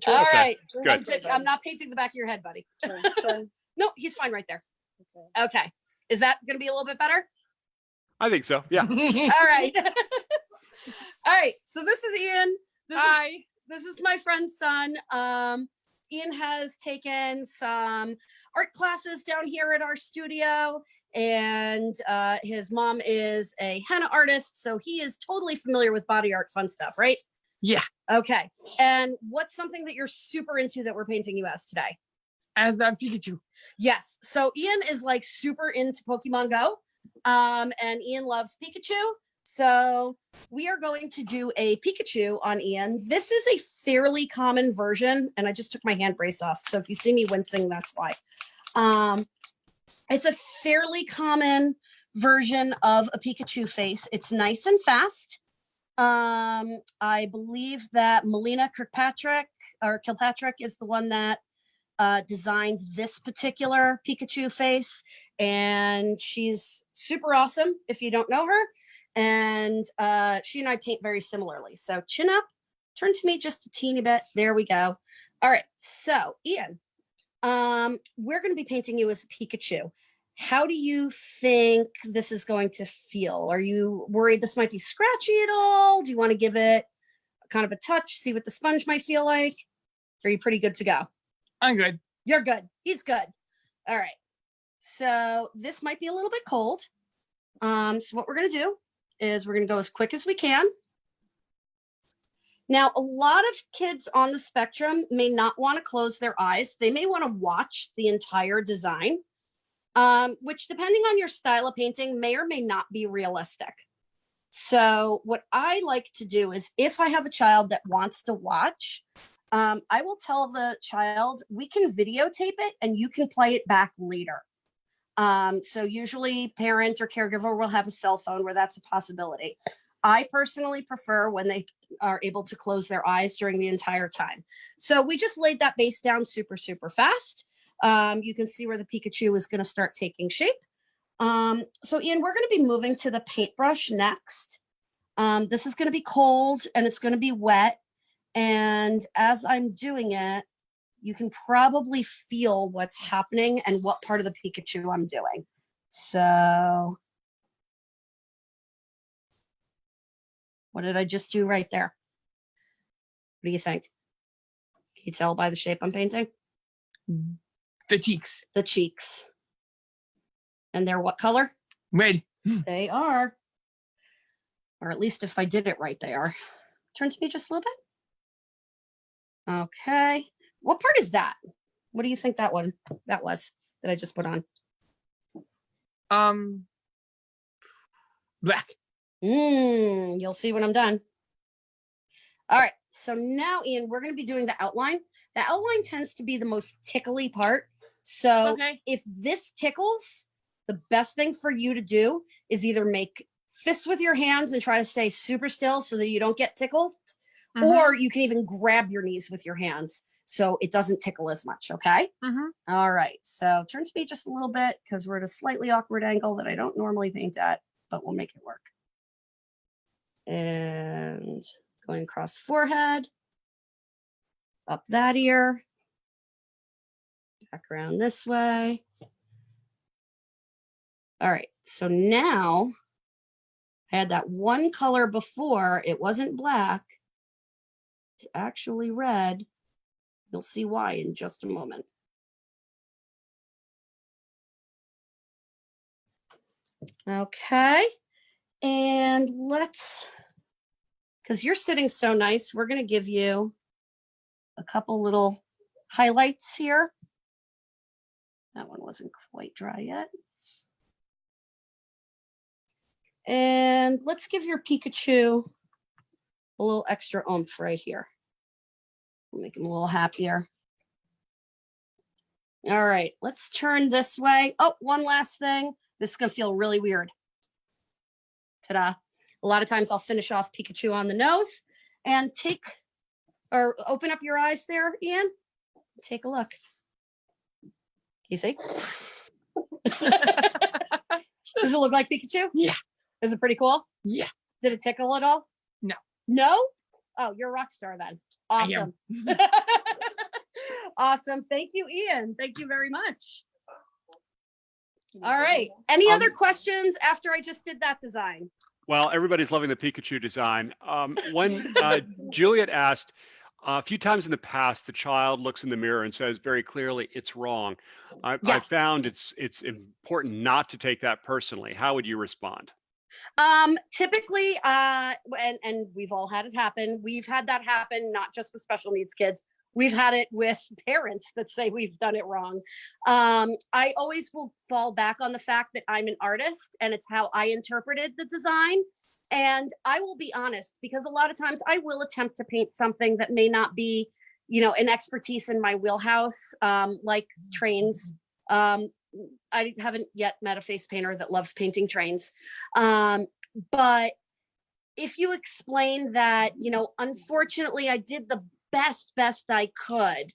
All right. Good. I'm not painting the back of your head, buddy. Turn. No, he's fine right there. Okay. Is that going to be a little bit better? I think so. Yeah. All right. All right. So this is Ian. Hi. This is my friend's son. Ian has taken some art classes down here at our studio, and his mom is a henna artist, so he is totally familiar with body art, fun stuff, right? Yeah. Okay. And what's something that you're super into that we're painting you as today? as Pikachu. Yes. So Ian is like super into Pokemon Go. And Ian loves Pikachu. So we are going to do a Pikachu on Ian. This is a fairly common version, and I just took my hand brace off. So if you see me wincing, that's why. It's a fairly common version of a Pikachu face. It's nice and fast. I believe that Melina Kilpatrick is the one that designed this particular Pikachu face, and she's super awesome if you don't know her. And she and I paint very similarly. So chin up, turn to me just a teeny bit. There we go. All right. So Ian, we're going to be painting you as Pikachu. How do you think this is going to feel? Are you worried this might be scratchy at all? Do you want to give it kind of a touch, see what the sponge might feel like? Are you pretty good to go? I'm good. You're good. He's good. All right. So this might be a little bit cold. So what we're going to do is we're going to go as quick as we can. Now, a lot of kids on the spectrum may not want to close their eyes. They may want to watch the entire design, which depending on your style of painting may or may not be realistic. So what I like to do is if I have a child that wants to watch, I will tell the child, we can videotape it and you can play it back later. So usually parent or caregiver will have a cell phone where that's a possibility. I personally prefer when they are able to close their eyes during the entire time. So we just laid that base down super, super fast. You can see where the Pikachu is going to start taking shape. So Ian, we're going to be moving to the paintbrush next. This is going to be cold and it's going to be wet. And as I'm doing it, you can probably feel what's happening and what part of the Pikachu I'm doing. So what did I just do right there? What do you think? Can you tell by the shape I'm painting? The cheeks. The cheeks. And they're what color? Red. They are. Or at least if I did it right, they are. Turn to me just a little bit. Okay. What part is that? What do you think that was that I just put on? Black. You'll see when I'm done. All right. So now, Ian, we're going to be doing the outline. The outline tends to be the most tickly part. So Okay. if this tickles, the best thing for you to do is either make fists with your hands and try to stay super still so that you don't get tickled. Or you can even grab your knees with your hands so it doesn't tickle as much, okay? All right, so turn to me just a little bit because we're at a slightly awkward angle that I don't normally paint at, but we'll make it work. And going across forehead, up that ear, back around this way. All right, so now I had that one color before, it wasn't black. It's actually red. You'll see why in just a moment. Okay. And let's, because you're sitting so nice, we're going to give you a couple little highlights here. That one wasn't quite dry yet. And let's give your Pikachu a little extra oomph right here. We'll make him a little happier. All right, let's turn this way. Oh, one last thing. This is going to feel really weird. Ta-da. A lot of times I'll finish off Pikachu on the nose and open up your eyes there, Ian. Take a look. You see? Does it look like Pikachu? Yeah. Is it pretty cool? Yeah. Did it tickle at all? No. No? Oh, you're a rock star then. Awesome. Awesome. Thank you, Ian. Thank you very much. All right. Any other questions after I just did that design? Well, everybody's loving the Pikachu design. When Juliet asked, a few times in the past, the child looks in the mirror and says very clearly, it's wrong. I found it's important not to take that personally. How would you respond? Typically, and we've all had it happen. We've had that happen, not just with special needs kids. we've had it with parents that say we've done it wrong. I always will fall back on the fact that I'm an artist and it's how I interpreted the design. And I will be honest, because a lot of times I will attempt to paint something that may not be, you know, an expertise in my wheelhouse, like trains. I haven't yet met a face painter that loves painting trains. But if you explain that, you know, unfortunately, I did the best I could,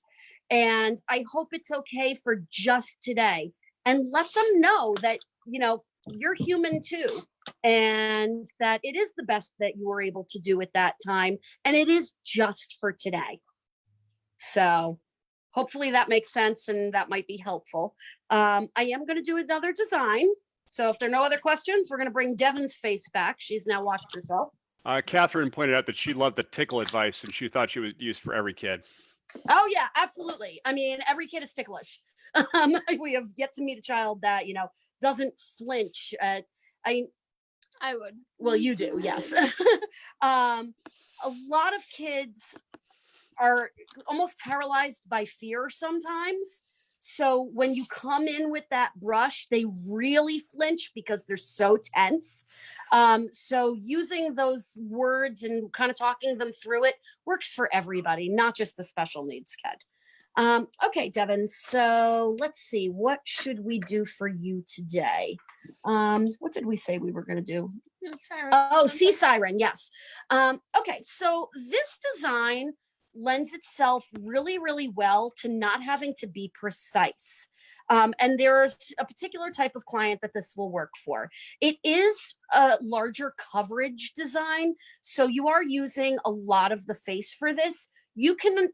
and I hope it's okay for just today, and let them know that, you know, you're human too, and that it is the best that you were able to do at that time, and it is just for today. So hopefully that makes sense and that might be helpful. I am going to do another design. So if there are no other questions, we're going to bring Devon's face back. She's now washed herself. Catherine pointed out that she loved the tickle advice and she thought she was used for every kid. Oh yeah, absolutely. I mean, every kid is ticklish. We have yet to meet a child that, you know, doesn't flinch. I would. Well, you do, yes. A lot of kids are almost paralyzed by fear sometimes. So when you come in with that brush, they really flinch because they're so tense. So using those words and kind of talking them through it works for everybody, not just the special needs kid. Okay, Devon, so let's see, what should we do for you today? What did we say we were going to do? Siren. Oh, sea siren, yes. Okay, so this design lends itself really, really well to not having to be precise. And there's a particular type of client that this will work for. It is a larger coverage design, so you are using a lot of the face for this. You can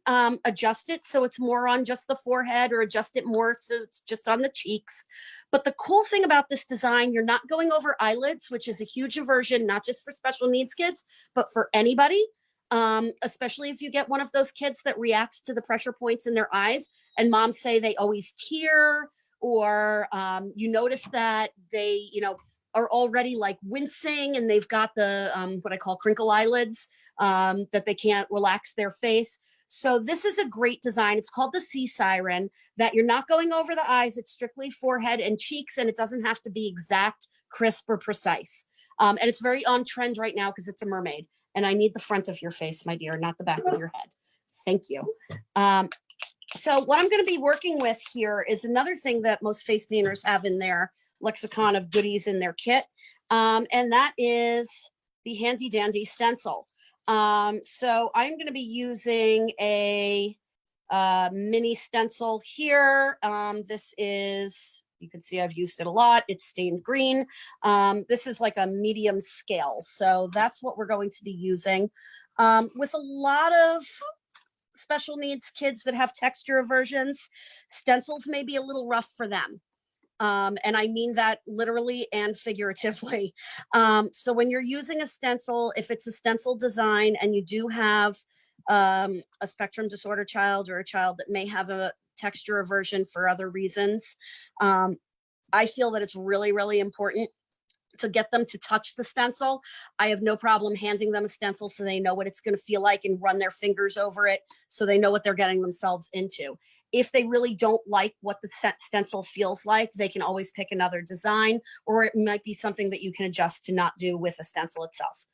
adjust it so it's more on just the forehead, or adjust it more so it's just on the cheeks. But the cool thing about this design, you're not going over eyelids, which is a huge aversion, not just for special needs kids, but for anybody. Especially if you get one of those kids that reacts to the pressure points in their eyes, and moms say they always tear, or you notice that they, you know, are already like wincing and they've got the what I call crinkle eyelids, that they can't relax their face. So this is a great design. It's called the Sea Siren, that you're not going over the eyes. It's strictly forehead and cheeks, and it doesn't have to be exact, crisp, or precise. And it's very on trend right now because it's a mermaid. And I need the front of your face, my dear, not the back of your head. Thank you. So what I'm going to be working with here is another thing that most face painters have in their lexicon of goodies in their kit. And that is the handy dandy stencil. So I'm going to be using a mini stencil here. This is, you can see I've used it a lot. It's stained green. This is like a medium scale. So that's what we're going to be using. With a lot of special needs kids that have texture aversions, stencils may be a little rough for them. And I mean that literally and figuratively. So when you're using a stencil, if it's a stencil design and you do have a spectrum disorder child, or a child that may have a texture aversion for other reasons, I feel that it's really, really important to get them to touch the stencil. I have no problem handing them a stencil so they know what it's going to feel like and run their fingers over it so they know what they're getting themselves into. If they really don't like what the stencil feels like, they can always pick another design, or it might be something that you can adjust to not do with a stencil itself.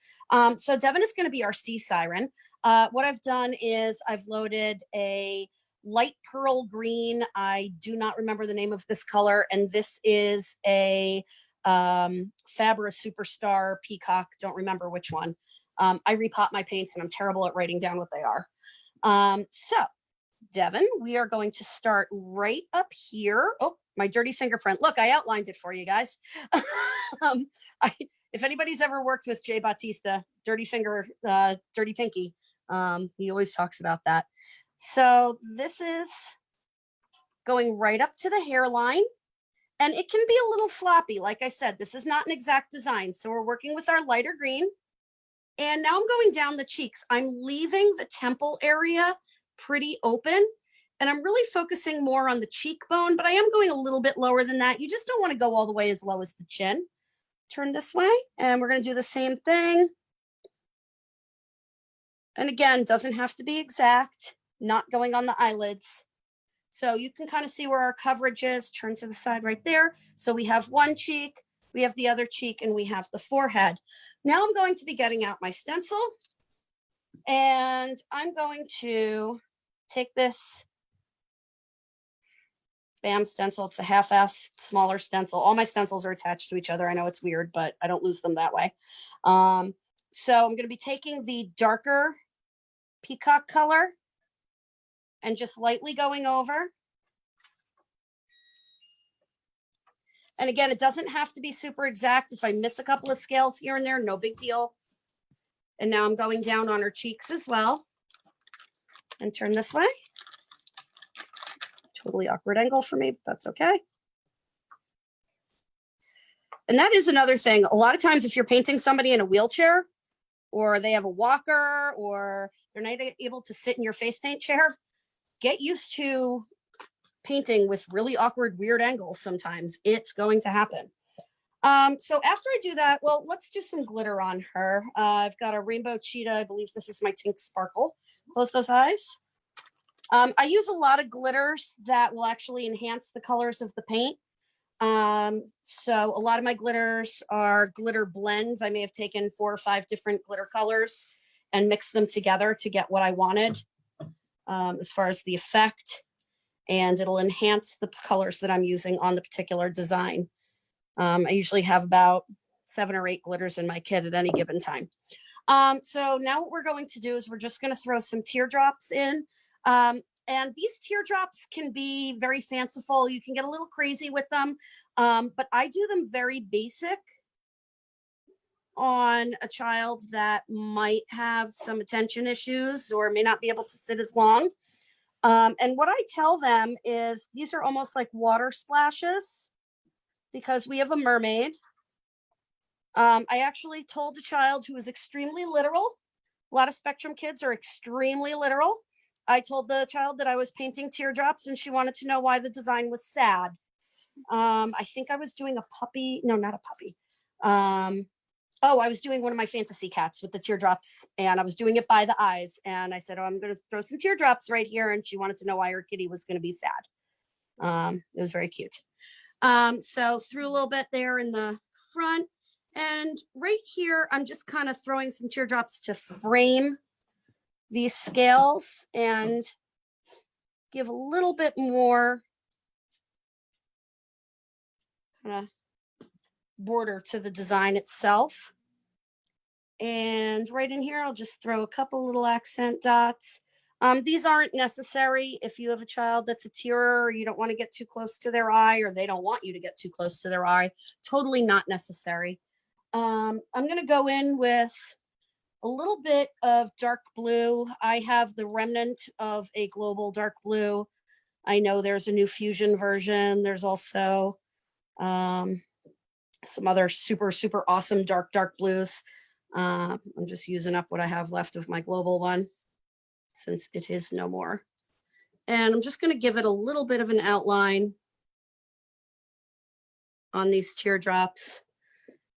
So Devon is going to be our sea siren. What I've done is I've loaded a light pearl green. I do not remember the name of this color. And this is a Fabra Superstar Peacock. Don't remember which one. I repot my paints and I'm terrible at writing down what they are. So Devon, we are going to start right up here. Oh, my dirty fingerprint. Look, I outlined it for you guys. If anybody's ever worked with Jay Bautista, dirty finger, dirty pinky, he always talks about that. So this is going right up to the hairline, and it can be a little floppy. Like I said, this is not an exact design. So we're working with our lighter green. And now I'm going down the cheeks. I'm leaving the temple area pretty open, and I'm really focusing more on the cheekbone, but I am going a little bit lower than that. You just don't want to go all the way as low as the chin. Turn this way, and we're going to do the same thing. And again, doesn't have to be exact. not going on the eyelids. So you can kind of see where our coverage is. Turn to the side right there. So we have one cheek, we have the other cheek, and we have the forehead. Now I'm going to be getting out my stencil, and I'm going to take this BAM stencil. It's a half-ass smaller stencil. All my stencils are attached to each other. I know it's weird, but I don't lose them that way. So I'm going to be taking the darker peacock color and just lightly going over. And again, it doesn't have to be super exact. If I miss a couple of scales here and there, no big deal. And now I'm going down on her cheeks as well. And turn this way. Totally awkward angle for me, but that's okay. And that is another thing. A lot of times if you're painting somebody in a wheelchair, or they have a walker, or they're not able to sit in your face paint chair, get used to painting with really awkward, weird angles sometimes. It's going to happen. So after I do that, well, let's do some glitter on her. I've got a rainbow cheetah. I believe this is my Tink Sparkle. Close those eyes. I use a lot of glitters that will actually enhance the colors of the paint. So a lot of my glitters are glitter blends. I may have taken 4 or 5 different glitter colors and mixed them together to get what I wanted as far as the effect. And it'll enhance the colors that I'm using on the particular design. I usually have about 7 or 8 glitters in my kit at any given time. So now what we're going to do is we're just going to throw some teardrops in. And these teardrops can be very fanciful. You can get a little crazy with them, but I do them very basic on a child that might have some attention issues or may not be able to sit as long. And what I tell them is these are almost like water splashes because we have a mermaid. I actually told a child who was extremely literal. A lot of spectrum kids are extremely literal. I told the child that I was painting teardrops and she wanted to know why the design was sad. I think I was doing a puppy. No, not a puppy. I was doing one of my fantasy cats with the teardrops and I was doing it by the eyes. And I said, I'm going to throw some teardrops right here. And she wanted to know why her kitty was going to be sad. It was very cute. So threw a little bit there in the front. And right here, I'm just kind of throwing some teardrops to frame these scales and give a little bit more kind of border to the design itself. And right in here, I'll just throw a couple little accent dots. These aren't necessary if you have a child that's a tearer or you don't want to get too close to their eye or they don't want you to get too close to their eye. Totally not necessary. I'm going to go in with a little bit of dark blue. I have the remnant of a global dark blue. I know there's a new fusion version. There's also some other super, super awesome dark blues. I'm just using up what I have left of my global one since it is no more. And I'm just going to give it a little bit of an outline on these teardrops.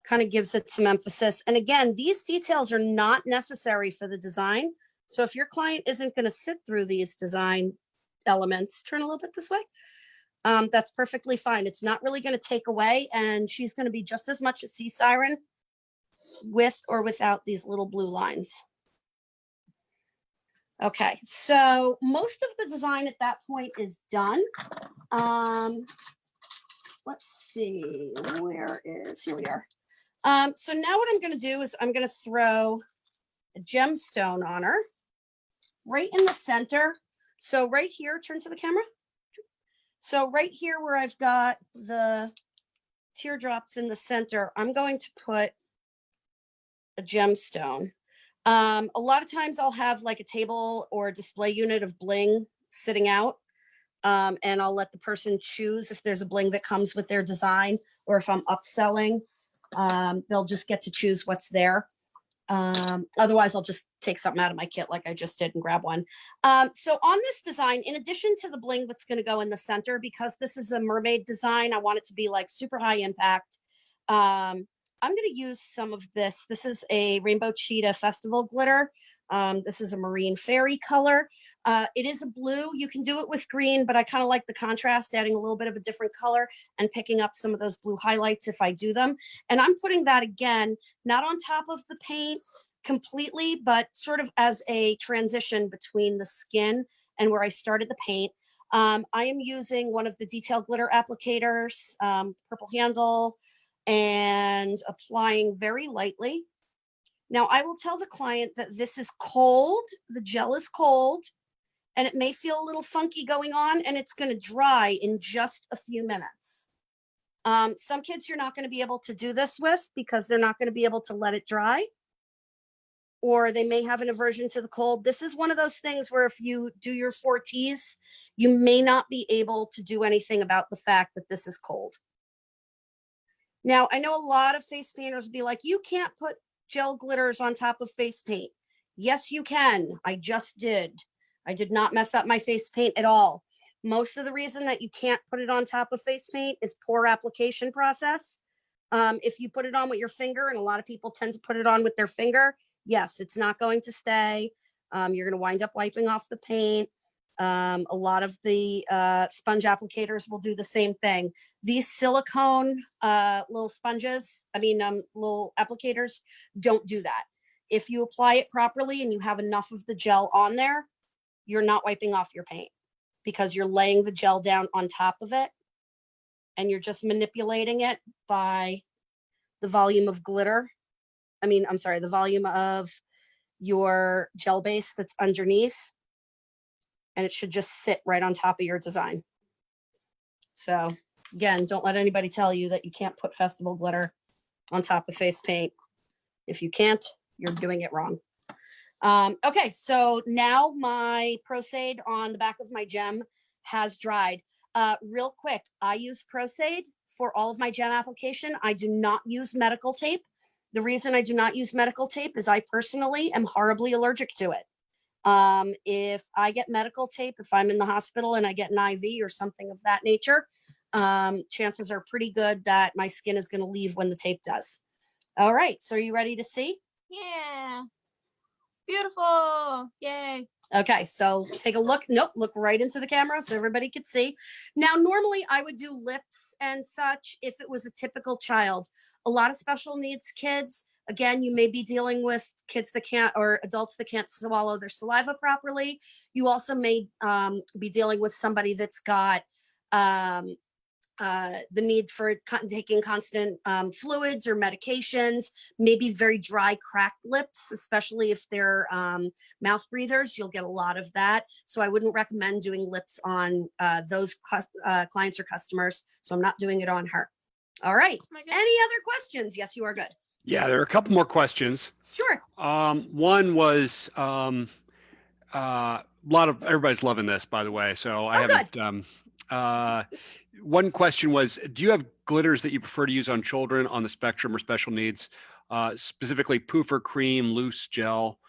Kind of gives it some emphasis. And again, these details are not necessary for the design. So if your client isn't going to sit through these design elements, turn a little bit this way. That's perfectly fine. It's not really going to take away, and she's going to be just as much a sea siren with or without these little blue lines. Okay, so most of the design at that point is done. Let's see, here we are. So now what I'm going to do is I'm going to throw a gemstone on her right in the center. So right here, turn to the camera. So right here where I've got the teardrops in the center, I'm going to put a gemstone. A lot of times I'll have like a table or a display unit of bling sitting out. And I'll let the person choose if there's a bling that comes with their design, or if I'm upselling, they'll just get to choose what's there. Otherwise, I'll just take something out of my kit like I just did and grab one. So on this design, in addition to the bling that's going to go in the center, because this is a mermaid design, I want it to be like super high impact. I'm going to use some of this. This is a Rainbow Cheetah Festival glitter. This is a marine fairy color. It is a blue. You can do it with green, but I kind of like the contrast, adding a little bit of a different color and picking up some of those blue highlights if I do them. And I'm putting that again, not on top of the paint completely, but sort of as a transition between the skin and where I started the paint. I am using one of the detail glitter applicators, purple handle, and applying very lightly. Now, I will tell the client that this is cold, the gel is cold, and it may feel a little funky going on, and it's going to dry in just a few minutes. Some kids you're not going to be able to do this with because they're not going to be able to let it dry, or they may have an aversion to the cold. This is one of those things where if you do your 4 Ts, you may not be able to do anything about the fact that this is cold. Now, I know a lot of face painters will be like, you can't put gel glitters on top of face paint. Yes, you can. I just did. I did not mess up my face paint at all. Most of the reason that you can't put it on top of face paint is poor application process. If you put it on with your finger, and a lot of people tend to put it on with their finger, yes, it's not going to stay. You're going to wind up wiping off the paint. A lot of the sponge applicators will do the same thing. These silicone little sponges, little applicators, don't do that. If you apply it properly and you have enough of the gel on there, you're not wiping off your paint because you're laying the gel down on top of it and you're just manipulating it by the volume of glitter. The volume of your gel base that's underneath. And it should just sit right on top of your design. So again, don't let anybody tell you that you can't put festival glitter on top of face paint. If you can't, you're doing it wrong. Okay, so now my Prosade on the back of my gem has dried. Real quick, I use Prosade for all of my gem application. I do not use medical tape. The reason I do not use medical tape is I personally am horribly allergic to it. If I get medical tape, if I'm in the hospital and I get an IV or something of that nature, chances are pretty good that my skin is going to leave when the tape does. All right. So are you ready to see? Yeah. Beautiful. Yay. Okay. So take a look. Nope. Look right into the camera so everybody could see. Now, normally I would do lips and such if it was a typical child. A lot of special needs kids, again, you may be dealing with kids that can't, or adults that can't swallow their saliva properly. You also may be dealing with somebody that's got the need for taking constant fluids or medications, maybe very dry, cracked lips, especially if they're mouth breathers. You'll get a lot of that. So I wouldn't recommend doing lips on those clients or customers. So I'm not doing it on her. All right. Any other questions? Yes, you are good. Yeah, there are a couple more questions. Sure. One was everybody's loving this, by the way. So I haven't. One question was, do you have glitters that you prefer to use on children on the spectrum or special needs, specifically poof or cream, loose gel?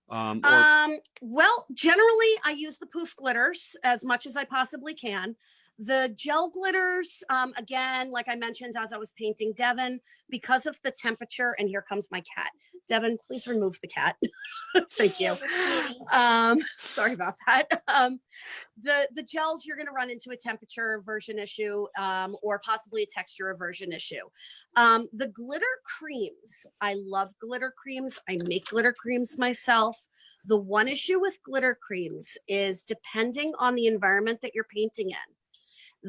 Well, generally I use the poof glitters as much as I possibly can. The gel glitters, again, like I mentioned, as I was painting Devin, because of the temperature, and here comes my cat. Devin, please remove the cat. Thank you. Sorry about that. The gels, you're going to run into a temperature aversion issue or possibly a texture aversion issue. The glitter creams, I love glitter creams. I make glitter creams myself. The one issue with glitter creams is depending on the environment that you're painting in,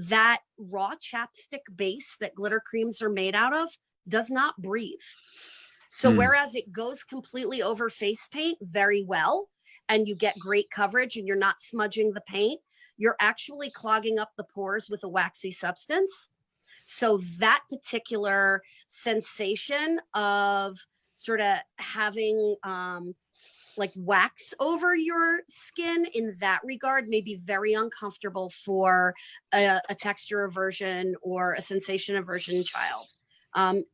that raw chapstick base that glitter creams are made out of does not breathe. So whereas it goes completely over face paint very well, and you get great coverage and you're not smudging the paint, you're actually clogging up the pores with a waxy substance. So that particular sensation of sort of having like wax over your skin in that regard may be very uncomfortable for a texture aversion or a sensation aversion child,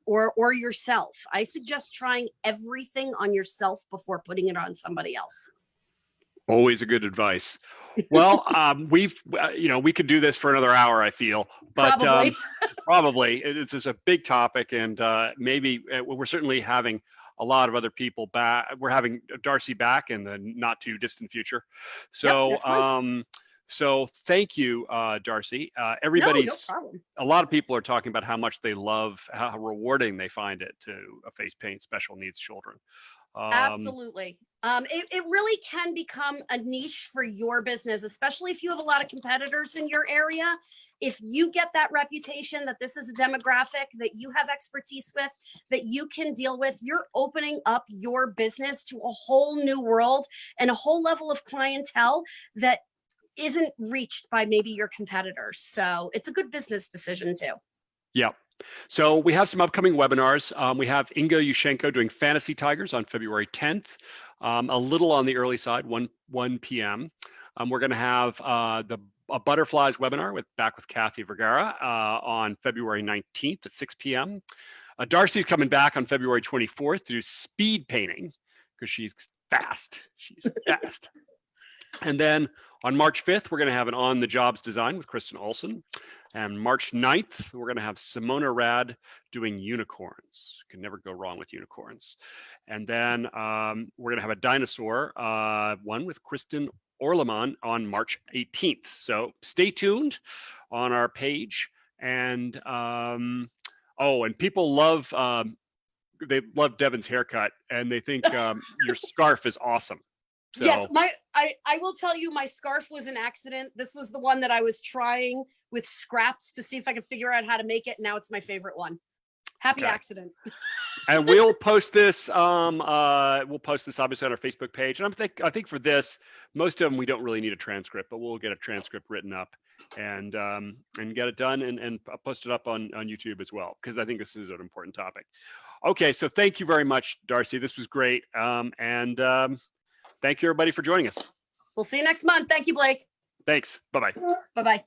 or yourself. I suggest trying everything on yourself before putting it on somebody else. Always a good advice. Well, we could do this for another hour, I feel, but Probably. probably it's a big topic, and maybe we're certainly having a lot of other people back. We're having Darcy back in the not too distant future. So, next month. so thank you, Darcy. No Everybody's, problem. a lot of people are talking about how much they love, how rewarding they find it to face paint special needs children. Absolutely. It really can become a niche for your business, especially if you have a lot of competitors in your area. If you get that reputation that this is a demographic that you have expertise with, that you can deal with, you're opening up your business to a whole new world and a whole level of clientele that isn't reached by maybe your competitors. So it's a good business decision too. Yeah. So we have some upcoming webinars. We have Inga Yushchenko doing Fantasy Tigers on February 10th, a little on the early side, 1 p.m. We're going to have a Butterflies webinar back with Kathy Vergara on February 19th at 6 p.m. Darcy's coming back on February 24th to do speed painting because she's fast. She's fast. And then on March 5th, we're going to have an On the Jobs design with Kristen Olson. And March 9th, we're going to have Simona Rad doing unicorns. Can never go wrong with unicorns. And then we're going to have a dinosaur one with Kristen Orleman on March 18th. So stay tuned on our page. And and people love they love Devin's haircut, and they think your scarf is awesome. So, yes, I will tell you, my scarf was an accident. This was the one that I was trying with scraps to see if I could figure out how to make it. Now it's my favorite one. Happy accident. And we'll post this. We'll post this obviously on our Facebook page. And I think for this, most of them we don't really need a transcript, but we'll get a transcript written up and get it done and post it up on YouTube as well, because I think this is an important topic. Okay, so thank you very much, Darcy. This was great. Thank you, everybody, for joining us. We'll see you next month. Thank you, Blake. Thanks. Bye-bye. Bye-bye.